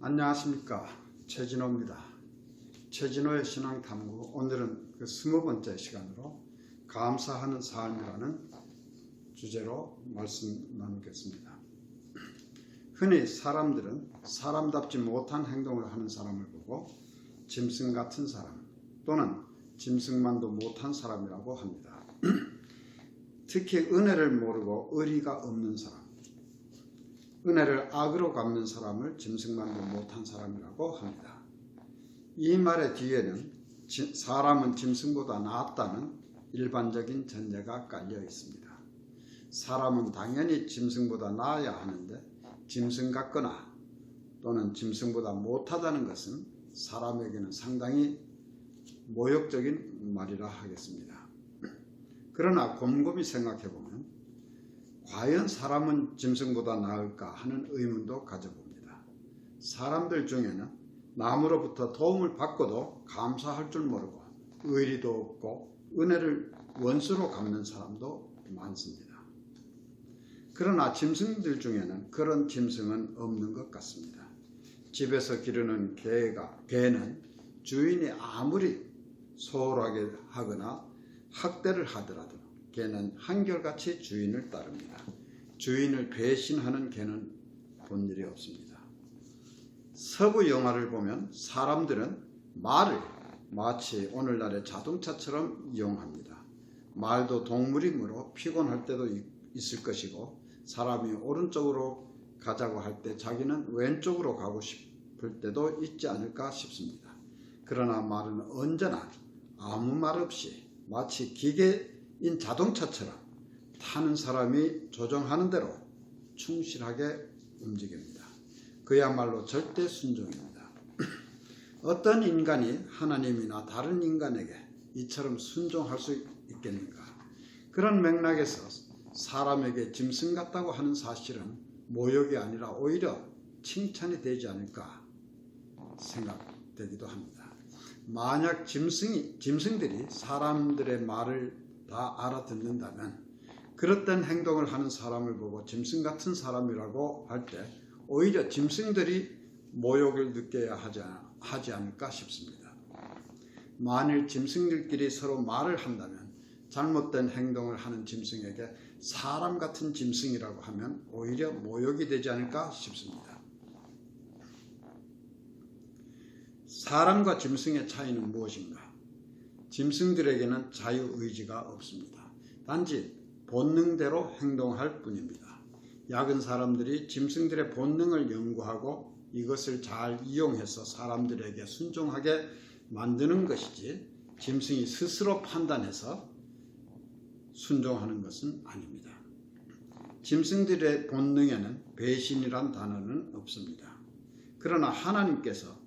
안녕하십니까, 최진호입니다. 최진호의 신앙탐구, 오늘은 그 20번째 시간으로 감사하는 삶이라는 주제로 말씀 나누겠습니다. 흔히 사람들은 사람답지 못한 행동을 하는 사람을 보고 짐승 같은 사람 또는 짐승만도 못한 사람이라고 합니다. 특히 은혜를 모르고 의리가 없는 사람, 은혜를 악으로 갚는 사람을 짐승만도 못한 사람이라고 합니다. 이 말의 뒤에는 사람은 짐승보다 낫다는 일반적인 전제가 깔려 있습니다. 사람은 당연히 짐승보다 나아야 하는데 짐승 같거나 또는 짐승보다 못하다는 것은 사람에게는 상당히 모욕적인 말이라 하겠습니다. 그러나 곰곰이 생각해보면 과연 사람은 짐승보다 나을까 하는 의문도 가져봅니다. 사람들 중에는 남으로부터 도움을 받고도 감사할 줄 모르고 의리도 없고 은혜를 원수로 갚는 사람도 많습니다. 그러나 짐승들 중에는 그런 짐승은 없는 것 같습니다. 집에서 기르는 개는 주인이 아무리 소홀하게 하거나 학대를 하더라도 개는 한결같이 주인을 따릅니다. 주인을 배신하는 개는 본 일이 없습니다. 서부 영화를 보면 사람들은 말을 마치 오늘날의 자동차처럼 이용합니다. 말도 동물이므로 피곤할 때도 있을 것이고 사람이 오른쪽으로 가자고 할 때 자기는 왼쪽으로 가고 싶을 때도 있지 않을까 싶습니다. 그러나 말은 언제나 아무 말 없이 마치 기계인 자동차처럼 타는 사람이 조정하는 대로 충실하게 움직입니다. 그야말로 절대 순종입니다. 어떤 인간이 하나님이나 다른 인간에게 이처럼 순종할 수 있겠는가? 그런 맥락에서 사람에게 짐승 같다고 하는 사실은 모욕이 아니라 오히려 칭찬이 되지 않을까 생각되기도 합니다. 만약 짐승들이 사람들의 말을 다 알아듣는다면 그릇된 행동을 하는 사람을 보고 짐승 같은 사람이라고 할 때 오히려 짐승들이 모욕을 느껴야 하지 않을까 싶습니다. 만일 짐승들끼리 서로 말을 한다면 잘못된 행동을 하는 짐승에게 사람 같은 짐승이라고 하면 오히려 모욕이 되지 않을까 싶습니다. 사람과 짐승의 차이는 무엇인가? 짐승들에게는 자유의지가 없습니다. 단지 본능대로 행동할 뿐입니다. 약은 사람들이 짐승들의 본능을 연구하고 이것을 잘 이용해서 사람들에게 순종하게 만드는 것이지 짐승이 스스로 판단해서 순종하는 것은 아닙니다. 짐승들의 본능에는 배신이란 단어는 없습니다. 그러나 하나님께서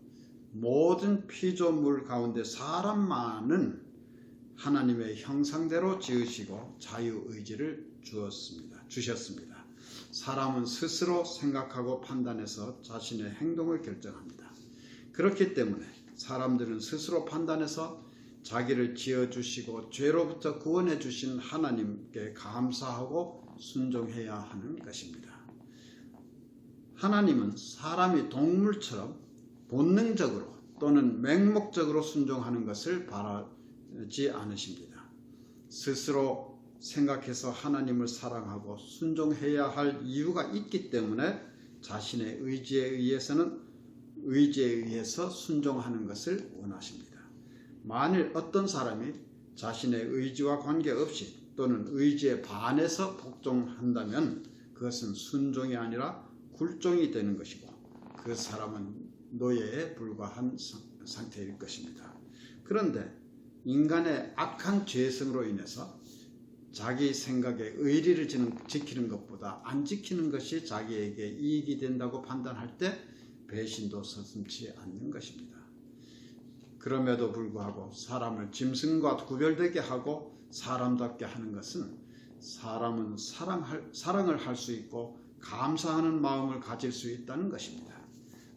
모든 피조물 가운데 사람만은 하나님의 형상대로 지으시고 자유의지를 주셨습니다. 사람은 스스로 생각하고 판단해서 자신의 행동을 결정합니다. 그렇기 때문에 사람들은 스스로 판단해서 자기를 지어주시고 죄로부터 구원해 주신 하나님께 감사하고 순종해야 하는 것입니다. 하나님은 사람이 동물처럼 본능적으로 또는 맹목적으로 순종하는 것을 바라지 않으십니다. 스스로 생각해서 하나님을 사랑하고 순종해야 할 이유가 있기 때문에 자신의 의지에 의해서 순종하는 것을 원하십니다. 만일 어떤 사람이 자신의 의지와 관계없이 또는 의지에 반해서 복종한다면 그것은 순종이 아니라 굴종이 되는 것이고 그 사람은 노예에 불과한 상태일 것입니다. 그런데 인간의 악한 죄성으로 인해서 자기 생각에 의리를 지키는 것보다 안 지키는 것이 자기에게 이익이 된다고 판단할 때 배신도 서슴지 않는 것입니다. 그럼에도 불구하고 사람을 짐승과 구별되게 하고 사람답게 하는 것은 사람은 사랑을 할 수 있고 감사하는 마음을 가질 수 있다는 것입니다.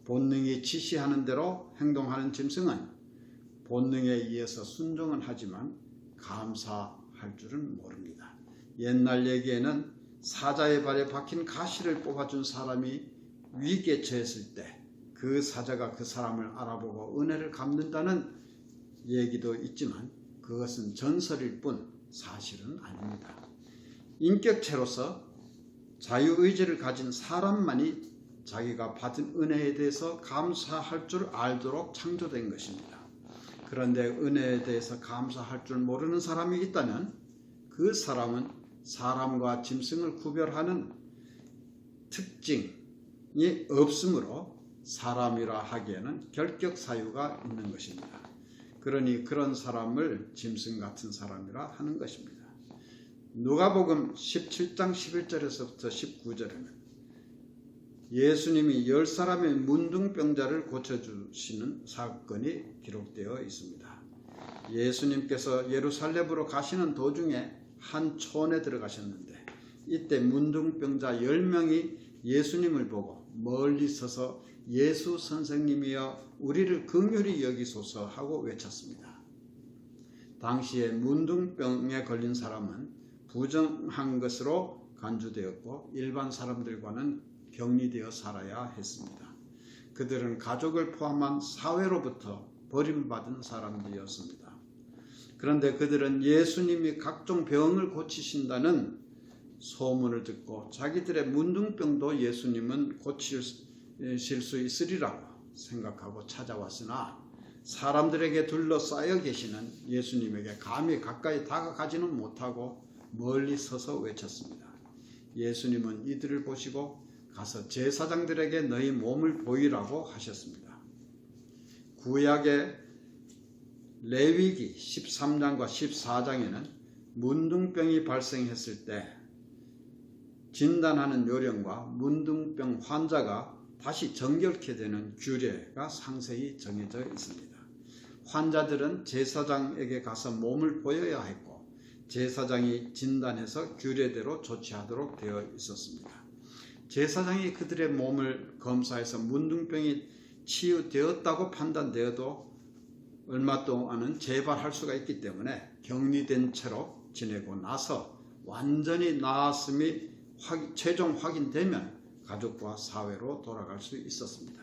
본능이 지시하는 대로 행동하는 짐승은 본능에 의해서 순종은 하지만 감사할 줄은 모릅니다. 옛날 얘기에는 사자의 발에 박힌 가시를 뽑아준 사람이 위기에 처했을 때 그 사자가 그 사람을 알아보고 은혜를 갚는다는 얘기도 있지만 그것은 전설일 뿐 사실은 아닙니다. 인격체로서 자유의지를 가진 사람만이 자기가 받은 은혜에 대해서 감사할 줄 알도록 창조된 것입니다. 그런데 은혜에 대해서 감사할 줄 모르는 사람이 있다면 그 사람은 사람과 짐승을 구별하는 특징이 없으므로 사람이라 하기에는 결격 사유가 있는 것입니다. 그러니 그런 사람을 짐승 같은 사람이라 하는 것입니다. 누가복음 17장 11절에서부터 19절에는 예수님이 10사람의 문둥병자를 고쳐주시는 사건이 기록되어 있습니다. 예수님께서 예루살렘으로 가시는 도중에 한 촌에 들어가셨는데 이때 문둥병자 10명이 예수님을 보고 멀리 서서 예수 선생님이여 우리를 긍휼히 여기소서 하고 외쳤습니다. 당시에 문둥병에 걸린 사람은 부정한 것으로 간주되었고 일반 사람들과는 격리되어 살아야 했습니다. 그들은 가족을 포함한 사회로부터 버림받은 사람들이었습니다. 그런데 그들은 예수님이 각종 병을 고치신다는 소문을 듣고 자기들의 문둥병도 예수님은 고칠 수 있으리라고 생각하고 찾아왔으나 사람들에게 둘러싸여 계시는 예수님에게 감히 가까이 다가가지는 못하고 멀리 서서 외쳤습니다. 예수님은 이들을 보시고 가서 제사장들에게 너희 몸을 보이라고 하셨습니다. 구약의 레위기 13장과 14장에는 문둥병이 발생했을 때 진단하는 요령과 문둥병 환자가 다시 정결케 되는 규례가 상세히 정해져 있습니다. 환자들은 제사장에게 가서 몸을 보여야 했고 제사장이 진단해서 규례대로 조치하도록 되어 있었습니다. 제사장이 그들의 몸을 검사해서 문둥병이 치유되었다고 판단되어도 얼마 동안은 재발할 수가 있기 때문에 격리된 채로 지내고 나서 완전히 나았음이 최종 확인되면 가족과 사회로 돌아갈 수 있었습니다.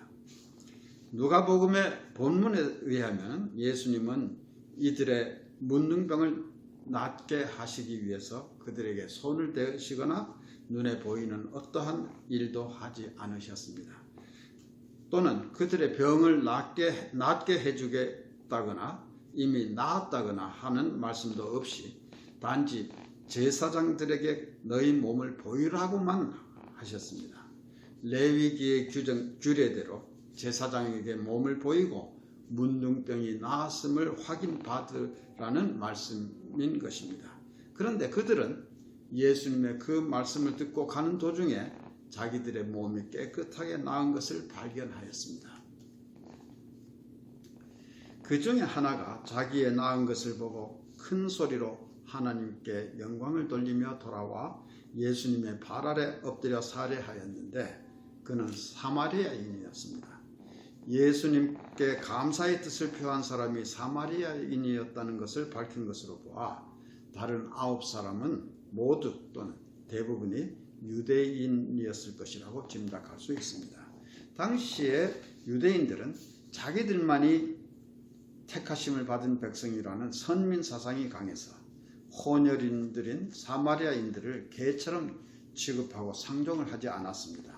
누가복음의 본문에 의하면 예수님은 이들의 문둥병을 낫게 하시기 위해서 그들에게 손을 대시거나 눈에 보이는 어떠한 일도 하지 않으셨습니다. 또는 그들의 병을 낫게 해주겠다거나 이미 나았다거나 하는 말씀도 없이 단지 제사장들에게 너희 몸을 보이라고만 하셨습니다. 레위기의 규례대로 제사장에게 몸을 보이고 문둥병이 나았음을 확인받으라는 말씀인 것입니다. 그런데 그들은 예수님의 그 말씀을 듣고 가는 도중에 자기들의 몸이 깨끗하게 나은 것을 발견하였습니다. 그 중에 하나가 자기의 나은 것을 보고 큰 소리로 하나님께 영광을 돌리며 돌아와 예수님의 발 아래 엎드려 살해하였는데 그는 사마리아인이었습니다. 예수님께 감사의 뜻을 표한 사람이 사마리아인이었다는 것을 밝힌 것으로 보아 다른 9사람은 모두 또는 대부분이 유대인이었을 것이라고 짐작할 수 있습니다. 당시에 유대인들은 자기들만이 택하심을 받은 백성이라는 선민 사상이 강해서 혼혈인들인 사마리아인들을 개처럼 취급하고 상종을 하지 않았습니다.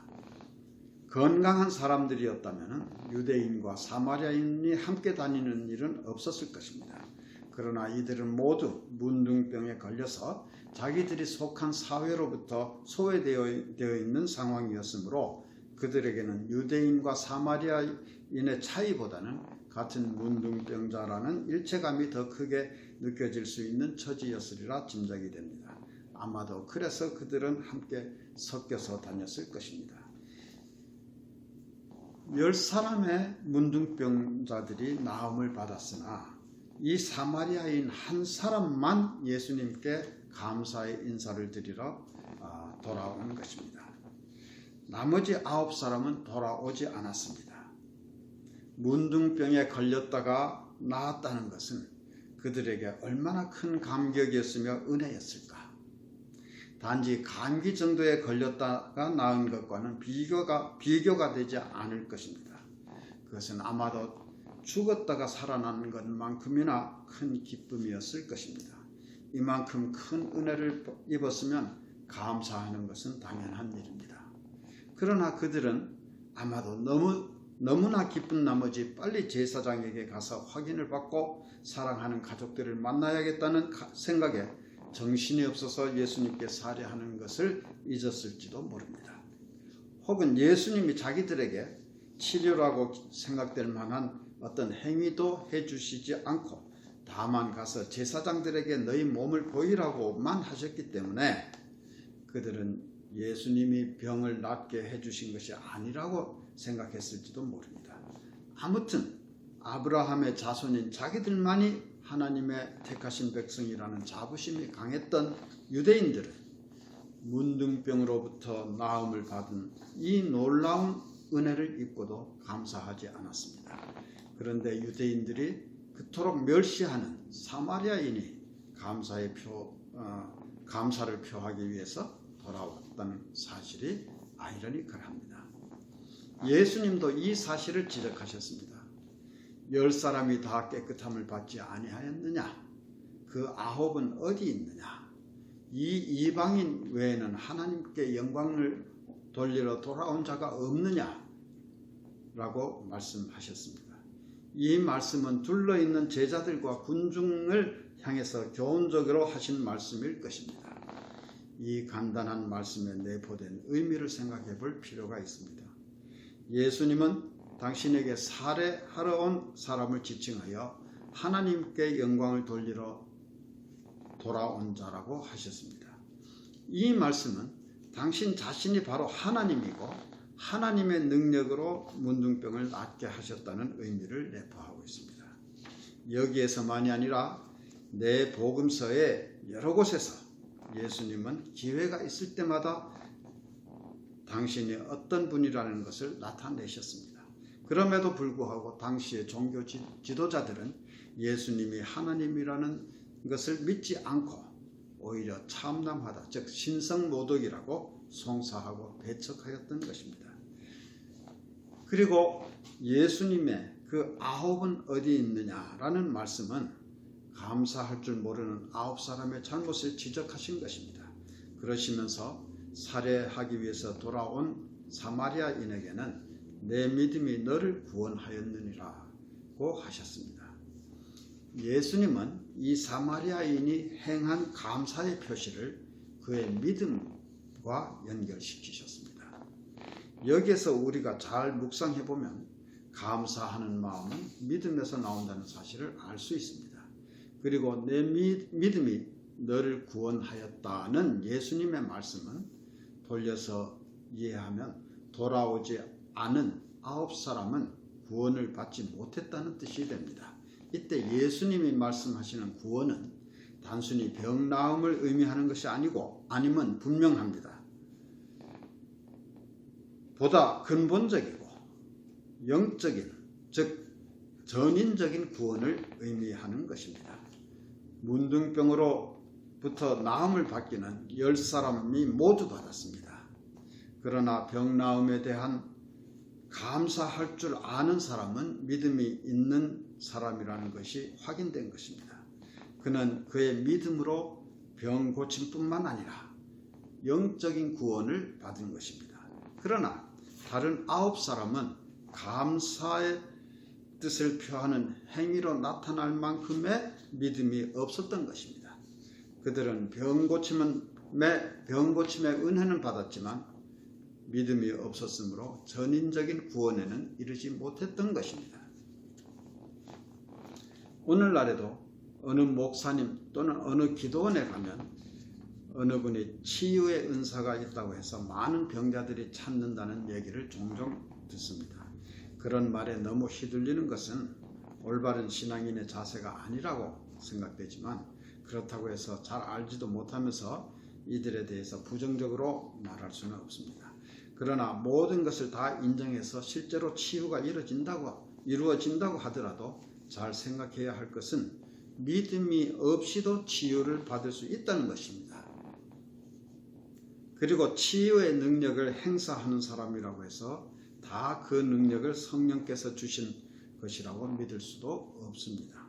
건강한 사람들이었다면 유대인과 사마리아인이 함께 다니는 일은 없었을 것입니다. 그러나 이들은 모두 문둥병에 걸려서 자기들이 속한 사회로부터 소외되어 있는 상황이었으므로 그들에게는 유대인과 사마리아인의 차이보다는 같은 문둥병자라는 일체감이 더 크게 느껴질 수 있는 처지였으리라 짐작이 됩니다. 아마도 그래서 그들은 함께 섞여서 다녔을 것입니다. 10사람의 문둥병자들이 나음을 받았으나 이 사마리아인 한 사람만 예수님께 감사의 인사를 드리러 돌아온 것입니다. 나머지 9사람은 돌아오지 않았습니다. 문둥병에 걸렸다가 나았다는 것은 그들에게 얼마나 큰 감격이었으며 은혜였을까. 단지 감기 정도에 걸렸다가 나은 것과는 비교가 되지 않을 것입니다. 그것은 아마도 죽었다가 살아나는 것만큼이나 큰 기쁨이었을 것입니다. 이만큼 큰 은혜를 입었으면 감사하는 것은 당연한 일입니다. 그러나 그들은 아마도 너무나 기쁜 나머지 빨리 제사장에게 가서 확인을 받고 사랑하는 가족들을 만나야겠다는 생각에 정신이 없어서 예수님께 살해하는 것을 잊었을지도 모릅니다. 혹은 예수님이 자기들에게 치료라고 생각될 만한 어떤 행위도 해주시지 않고 다만 가서 제사장들에게 너희 몸을 보이라고만 하셨기 때문에 그들은 예수님이 병을 낫게 해주신 것이 아니라고 생각했을지도 모릅니다. 아무튼 아브라함의 자손인 자기들만이 하나님의 택하신 백성이라는 자부심이 강했던 유대인들은 문둥병으로부터 나음을 받은 이 놀라운 은혜를 입고도 감사하지 않았습니다. 그런데 유대인들이 그토록 멸시하는 사마리아인이 감사를 표하기 위해서 돌아왔다는 사실이 아이러니컬합니다. 예수님도 이 사실을 지적하셨습니다. 10사람이 다 깨끗함을 받지 아니하였느냐? 그 9은 어디 있느냐? 이 이방인 외에는 하나님께 영광을 돌리러 돌아온 자가 없느냐? 라고 말씀하셨습니다. 이 말씀은 둘러있는 제자들과 군중을 향해서 교훈적으로 하신 말씀일 것입니다. 이 간단한 말씀에 내포된 의미를 생각해 볼 필요가 있습니다. 예수님은 당신에게 살해하러 온 사람을 지칭하여 하나님께 영광을 돌리러 돌아온 자라고 하셨습니다. 이 말씀은 당신 자신이 바로 하나님이고 하나님의 능력으로 문둥병을 낫게 하셨다는 의미를 내포하고 있습니다. 여기에서만이 아니라 내 복음서의 여러 곳에서 예수님은 기회가 있을 때마다 당신이 어떤 분이라는 것을 나타내셨습니다. 그럼에도 불구하고 당시의 종교 지도자들은 예수님이 하나님이라는 것을 믿지 않고 오히려 참담하다, 즉 신성모독이라고 송사하고 배척하였던 것입니다. 그리고 예수님의 그 9은 어디 있느냐라는 말씀은 감사할 줄 모르는 9사람의 잘못을 지적하신 것입니다. 그러시면서 살해하기 위해서 돌아온 사마리아인에게는 내 믿음이 너를 구원하였느니라고 하셨습니다. 예수님은 이 사마리아인이 행한 감사의 표시를 그의 믿음과 연결시키셨습니다. 여기에서 우리가 잘 묵상해보면 감사하는 마음은 믿음에서 나온다는 사실을 알 수 있습니다. 그리고 내 믿음이 너를 구원하였다는 예수님의 말씀은 돌려서 이해하면 돌아오지 않은 9사람은 구원을 받지 못했다는 뜻이 됩니다. 이때 예수님이 말씀하시는 구원은 단순히 병 나음을 의미하는 것이 아니면 분명합니다. 보다 근본적이고 영적인, 즉 전인적인 구원을 의미하는 것입니다. 문둥병으로부터 나음을 받기는 10사람이 모두 받았습니다. 그러나 병 나음에 대한 감사할 줄 아는 사람은 믿음이 있는 사람이라는 것이 확인된 것입니다. 그는 그의 믿음으로 병 고침뿐만 아니라 영적인 구원을 받은 것입니다. 그러나 다른 9사람은 감사의 뜻을 표하는 행위로 나타날 만큼의 믿음이 없었던 것입니다. 그들은 병 고침의 은혜는 받았지만 믿음이 없었으므로 전인적인 구원에는 이르지 못했던 것입니다. 오늘날에도 어느 목사님 또는 어느 기도원에 가면 어느 분이 치유의 은사가 있다고 해서 많은 병자들이 찾는다는 얘기를 종종 듣습니다. 그런 말에 너무 휘둘리는 것은 올바른 신앙인의 자세가 아니라고 생각되지만 그렇다고 해서 잘 알지도 못하면서 이들에 대해서 부정적으로 말할 수는 없습니다. 그러나 모든 것을 다 인정해서 실제로 치유가 이루어진다고 하더라도 잘 생각해야 할 것은 믿음이 없이도 치유를 받을 수 있다는 것입니다. 그리고 치유의 능력을 행사하는 사람이라고 해서 다 그 능력을 성령께서 주신 것이라고 믿을 수도 없습니다.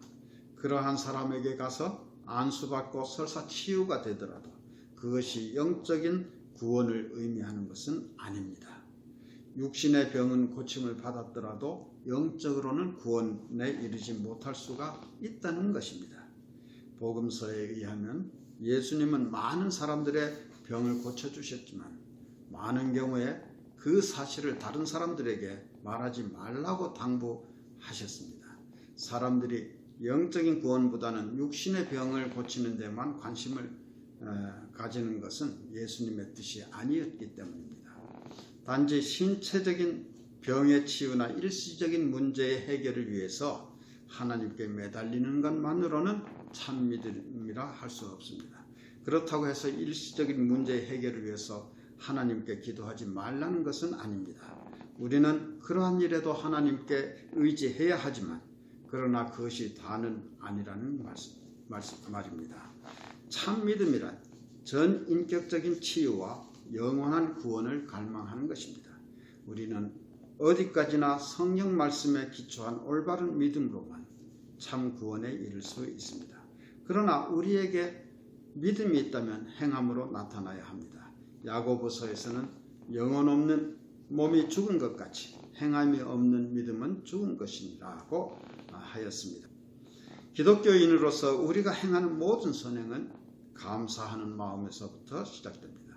그러한 사람에게 가서 안수받고 설사 치유가 되더라도 그것이 영적인 구원을 의미하는 것은 아닙니다. 육신의 병은 고침을 받았더라도 영적으로는 구원에 이르지 못할 수가 있다는 것입니다. 복음서에 의하면 예수님은 많은 사람들의 병을 고쳐주셨지만 많은 경우에 그 사실을 다른 사람들에게 말하지 말라고 당부하셨습니다. 사람들이 영적인 구원보다는 육신의 병을 고치는 데만 관심을 가지는 것은 예수님의 뜻이 아니었기 때문입니다. 단지 신체적인 병의 치유나 일시적인 문제의 해결을 위해서 하나님께 매달리는 것만으로는 참 믿음이라 할 수 없습니다. 그렇다고 해서 일시적인 문제의 해결을 위해서 하나님께 기도하지 말라는 것은 아닙니다. 우리는 그러한 일에도 하나님께 의지해야 하지만 그러나 그것이 다는 아니라는 말입니다. 참 믿음이란 전인격적인 치유와 영원한 구원을 갈망하는 것입니다. 우리는 어디까지나 성경 말씀에 기초한 올바른 믿음으로만 참 구원에 이를 수 있습니다. 그러나 우리에게 믿음이 있다면 행함으로 나타나야 합니다. 야고보서에서는 영혼 없는 몸이 죽은 것 같이 행함이 없는 믿음은 죽은 것이라고 하였습니다. 기독교인으로서 우리가 행하는 모든 선행은 감사하는 마음에서부터 시작됩니다.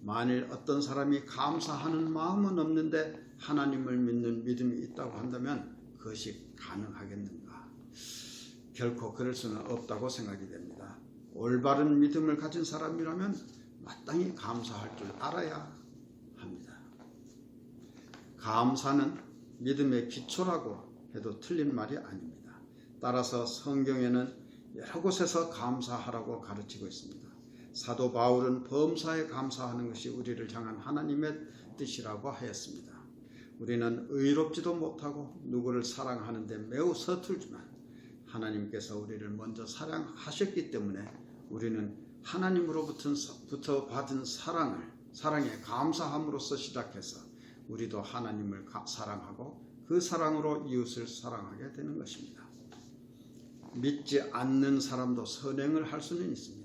만일 어떤 사람이 감사하는 마음은 없는데 하나님을 믿는 믿음이 있다고 한다면 그것이 가능하겠는가? 결코 그럴 수는 없다고 생각이 됩니다. 올바른 믿음을 가진 사람이라면 마땅히 감사할 줄 알아야 합니다. 감사는 믿음의 기초라고 해도 틀린 말이 아닙니다. 따라서 성경에는 여러 곳에서 감사하라고 가르치고 있습니다. 사도 바울은 범사에 감사하는 것이 우리를 향한 하나님의 뜻이라고 하였습니다. 우리는 의롭지도 못하고 누구를 사랑하는데 매우 서툴지만 하나님께서 우리를 먼저 사랑하셨기 때문에 우리는 하나님으로부터 받은 사랑에 감사함으로써 시작해서 우리도 하나님을 사랑하고 그 사랑으로 이웃을 사랑하게 되는 것입니다. 믿지 않는 사람도 선행을 할 수는 있습니다.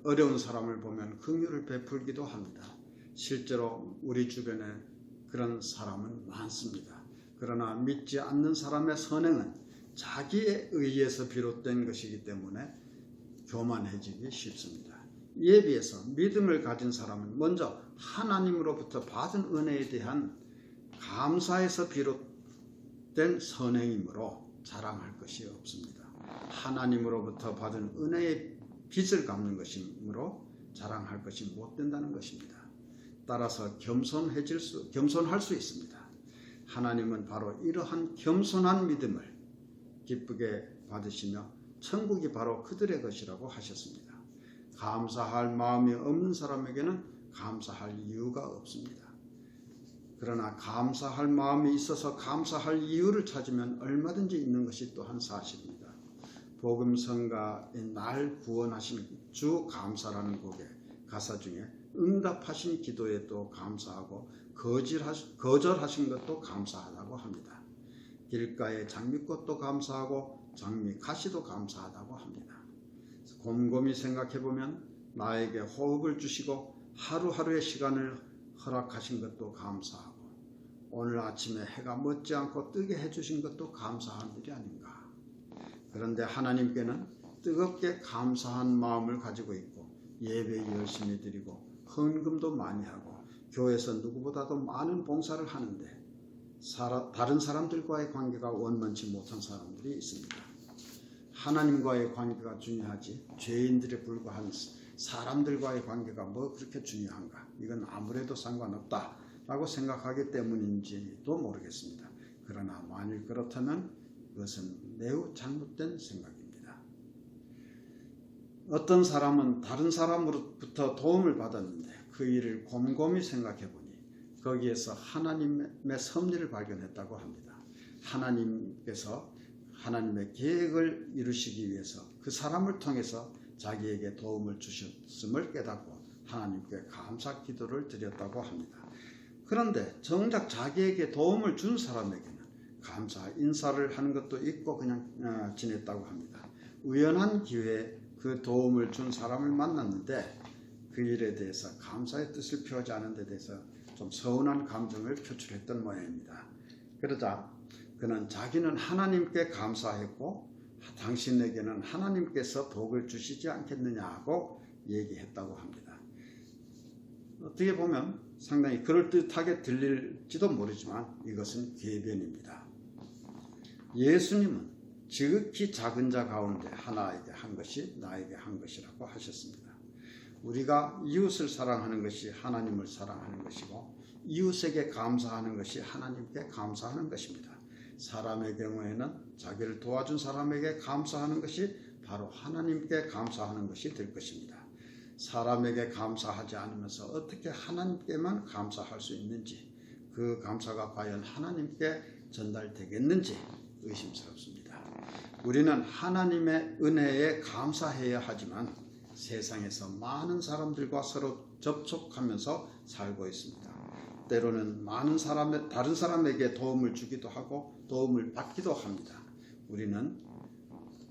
어려운 사람을 보면 긍휼을 베풀기도 합니다. 실제로 우리 주변에 그런 사람은 많습니다. 그러나 믿지 않는 사람의 선행은 자기에 의해서 비롯된 것이기 때문에 교만해지기 쉽습니다. 이에 비해서 믿음을 가진 사람은 먼저 하나님으로부터 받은 은혜에 대한 감사에서 비롯된 선행이므로 자랑할 것이 없습니다. 하나님으로부터 받은 은혜의 빚을 갚는 것이므로 자랑할 것이 못 된다는 것입니다. 따라서 겸손할 수 있습니다. 하나님은 바로 이러한 겸손한 믿음을 기쁘게 받으시며 천국이 바로 그들의 것이라고 하셨습니다. 감사할 마음이 없는 사람에게는 감사할 이유가 없습니다. 그러나 감사할 마음이 있어서 감사할 이유를 찾으면 얼마든지 있는 것이 또한 사실입니다. 복음성가인 날 구원하신 주 감사라는 곡의 가사 중에 응답하신 기도에 또 감사하고 거절하신 것도 감사하다고 합니다. 길가의 장미꽃도 감사하고 장미 가시도 감사하다고 합니다. 곰곰이 생각해보면 나에게 호흡을 주시고 하루하루의 시간을 허락하신 것도 감사하고 오늘 아침에 해가 멎지 않고 뜨게 해주신 것도 감사한 일이 아닌가. 그런데 하나님께는 뜨겁게 감사한 마음을 가지고 있고 예배 열심히 드리고 헌금도 많이 하고 교회에서 누구보다도 많은 봉사를 하는데 다른 사람들과의 관계가 원만치 못한 사람들이 있습니다. 하나님과의 관계가 중요하지 죄인들에 불과한 사람들과의 관계가 뭐 그렇게 중요한가? 이건 아무래도 상관없다라고 생각하기 때문인지도 모르겠습니다. 그러나 만일 그렇다면 그것은 매우 잘못된 생각입니다. 어떤 사람은 다른 사람으로부터 도움을 받았는데 그 일을 곰곰이 생각해 보니 거기에서 하나님의 섭리를 발견했다고 합니다. 하나님께서 하나님의 계획을 이루시기 위해서 그 사람을 통해서 자기에게 도움을 주셨음을 깨닫고 하나님께 감사 기도를 드렸다고 합니다. 그런데 정작 자기에게 도움을 준 사람에게는 감사 인사를 하는 것도 있고 그냥 지냈다고 합니다. 우연한 기회에 그 도움을 준 사람을 만났는데 그 일에 대해서 감사의 뜻을 표하지 않은 데 대해서 좀 서운한 감정을 표출했던 모양입니다. 그러자 그는 자기는 하나님께 감사했고 당신에게는 하나님께서 복을 주시지 않겠느냐고 얘기했다고 합니다. 어떻게 보면 상당히 그럴듯하게 들릴지도 모르지만 이것은 궤변입니다. 예수님은 지극히 작은 자 가운데 하나에게 한 것이 나에게 한 것이라고 하셨습니다. 우리가 이웃을 사랑하는 것이 하나님을 사랑하는 것이고 이웃에게 감사하는 것이 하나님께 감사하는 것입니다. 사람의 경우에는 자기를 도와준 사람에게 감사하는 것이 바로 하나님께 감사하는 것이 될 것입니다. 사람에게 감사하지 않으면서 어떻게 하나님께만 감사할 수 있는지, 그 감사가 과연 하나님께 전달되겠는지 의심스럽습니다. 우리는 하나님의 은혜에 감사해야 하지만 세상에서 많은 사람들과 서로 접촉하면서 살고 있습니다. 때로는 다른 사람에게 도움을 주기도 하고 도움을 받기도 합니다. 우리는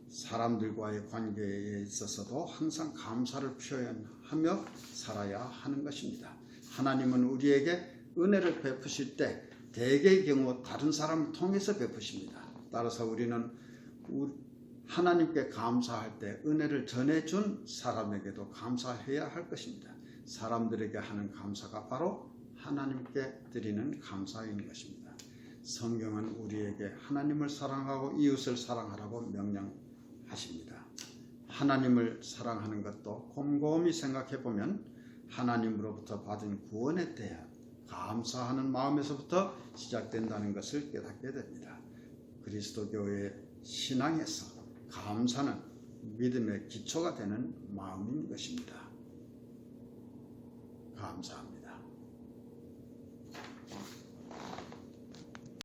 사람들과의 관계에 있어서도 항상 감사를 표현하며 살아야 하는 것입니다. 하나님은 우리에게 은혜를 베푸실 때 대개의 경우 다른 사람을 통해서 베푸십니다. 따라서 우리는 하나님께 감사할 때 은혜를 전해준 사람에게도 감사해야 할 것입니다. 사람들에게 하는 감사가 바로 하나님께 드리는 감사인 것입니다. 성경은 우리에게 하나님을 사랑하고 이웃을 사랑하라고 명령하십니다. 하나님을 사랑하는 것도 곰곰이 생각해 보면 하나님으로부터 받은 구원에 대한 감사하는 마음에서부터 시작된다는 것을 깨닫게 됩니다. 그리스도교의 신앙에서 감사는 믿음의 기초가 되는 마음인 것입니다. 감사합니다.